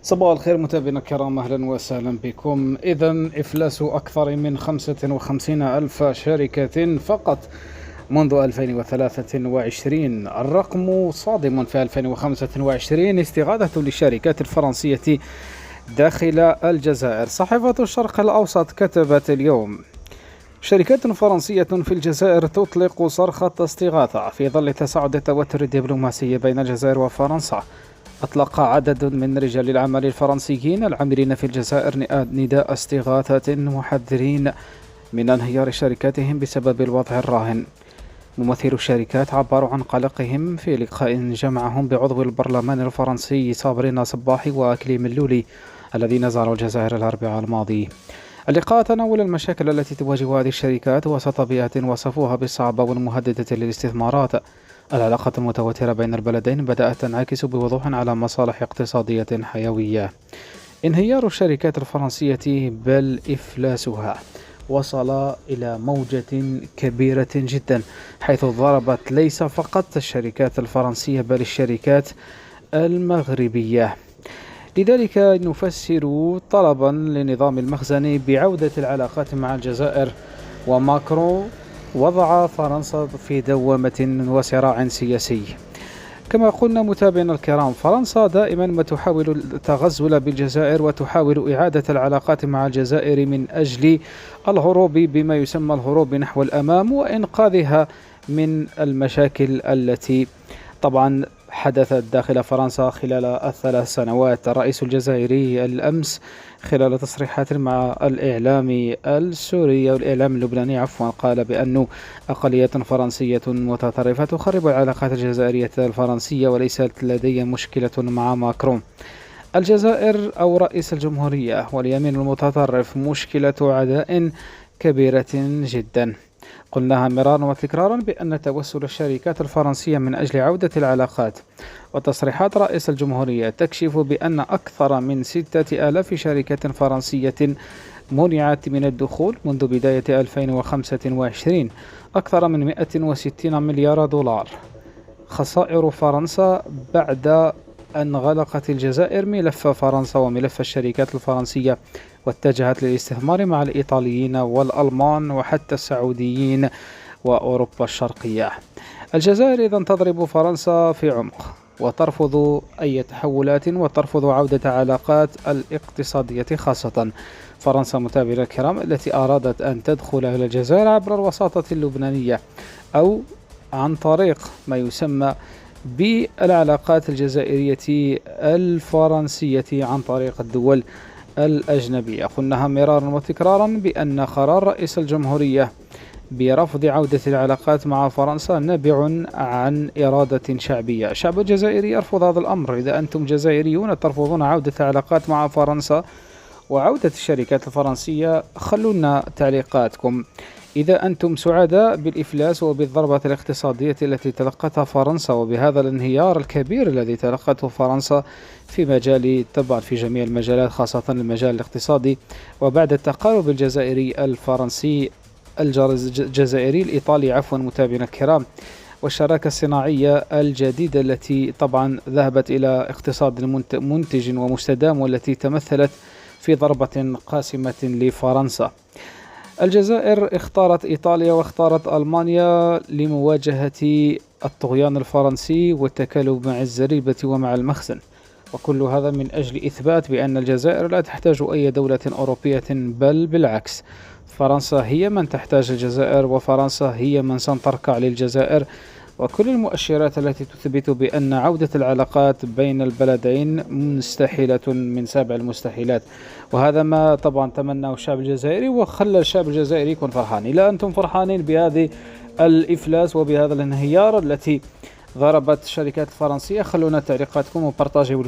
صباح الخير متابعينا الكرام، أهلا وسهلا بكم. إذا إفلاس أكثر من 55 ألف شركة فقط منذ 2023. الرقم صادم. في 2025 استغاثة للشركات الفرنسية داخل الجزائر. صحيفة الشرق الأوسط كتبت اليوم: شركات فرنسية في الجزائر تطلق صرخة استغاثة في ظل تصاعد التوتر الدبلوماسي بين الجزائر وفرنسا. أطلق عدد من رجال الأعمال الفرنسيين العاملين في الجزائر نداء استغاثة، محذرين من انهيار شركاتهم بسبب الوضع الراهن. ممثلو الشركات عبروا عن قلقهم في لقاء جمعهم بعضو البرلمان الفرنسي صابرين صباحي وأكليم اللولي الذين زاروا الجزائر الأربعاء الماضي. اللقاء تناول المشاكل التي تواجه هذه الشركات وسط بيئة وصفوها بالصعبة والمهددة للاستثمارات. العلاقة المتوترة بين البلدين بدأت تنعكس بوضوح على مصالح اقتصادية حيوية. انهيار الشركات الفرنسية بل إفلاسها وصل إلى موجة كبيرة جدا، حيث ضربت ليس فقط الشركات الفرنسية بل الشركات المغربية. لذلك نفسر طلبا لنظام المخزن بعودة العلاقات مع الجزائر، وماكرون وضع فرنسا في دوامة وصراع سياسي. كما قلنا متابعينا الكرام، فرنسا دائما ما تحاول التغزل بالجزائر وتحاول إعادة العلاقات مع الجزائر من أجل الهروب بما يسمى الهروب نحو الأمام وإنقاذها من المشاكل التي طبعا حدثت داخل فرنسا خلال الثلاث سنوات. الرئيس الجزائري الأمس خلال تصريحات مع الإعلام السوري أو الإعلام اللبناني قال بأن أقلية فرنسية متطرفة تخرب العلاقات الجزائرية الفرنسية وليست لدي مشكلة مع ماكرون. الجزائر أو رئيس الجمهورية واليمين المتطرف مشكلة عداء كبيرة جدا. قلناها مرارا وتكرارا بأن توسل الشركات الفرنسية من أجل عودة العلاقات وتصريحات رئيس الجمهورية تكشف بأن أكثر من 6000 شركة فرنسية منعت من الدخول منذ بداية 2025. أكثر من 160 مليار دولار خسائر فرنسا بعد أن غلقت الجزائر ملف فرنسا وملف الشركات الفرنسية واتجهت للاستثمار مع الإيطاليين والألمان وحتى السعوديين وأوروبا الشرقية. الجزائر إذن تضرب فرنسا في عمق وترفض أي تحولات وترفض عودة علاقات الاقتصادية، خاصة فرنسا متابعينا الكرام التي أرادت أن تدخل إلى الجزائر عبر الوساطة اللبنانية أو عن طريق ما يسمى بالعلاقات الجزائرية الفرنسية عن طريق الدول الأجنبية. قلناها مرارا وتكرارا بأن قرار رئيس الجمهورية برفض عودة العلاقات مع فرنسا نابع عن إرادة شعبية. الشعب الجزائري يرفض هذا الأمر. إذا أنتم جزائريون ترفضون عودة العلاقات مع فرنسا وعودة الشركات الفرنسية، خلونا تعليقاتكم. إذا أنتم سعداء بالإفلاس وبالضربة الاقتصادية التي تلقتها فرنسا وبهذا الانهيار الكبير الذي تلقته فرنسا في مجال طبعا في جميع المجالات خاصة المجال الاقتصادي، وبعد التقارب الجزائري الفرنسي الجزائري الإيطالي متابعينا الكرام، والشراكة الصناعية الجديدة التي طبعا ذهبت إلى اقتصاد منتج ومستدام والتي تمثلت في ضربة قاسمة لفرنسا. الجزائر اختارت إيطاليا واختارت ألمانيا لمواجهة الطغيان الفرنسي والتكالب مع الزريبة ومع المخزن، وكل هذا من أجل إثبات بأن الجزائر لا تحتاج أي دولة أوروبية، بل بالعكس، فرنسا هي من تحتاج الجزائر وفرنسا هي من سنتركع للجزائر. وكل المؤشرات التي تثبت بأن عودة العلاقات بين البلدين مستحيلة من سابع المستحيلات، وهذا ما طبعا تمناه الشعب الجزائري وخلى الشعب الجزائري يكون فرحان. إلا أنتم فرحانين بهذه الإفلاس وبهذا الانهيار التي ضربت الشركات الفرنسية؟ خلونا تعليقاتكم وبارطاجيو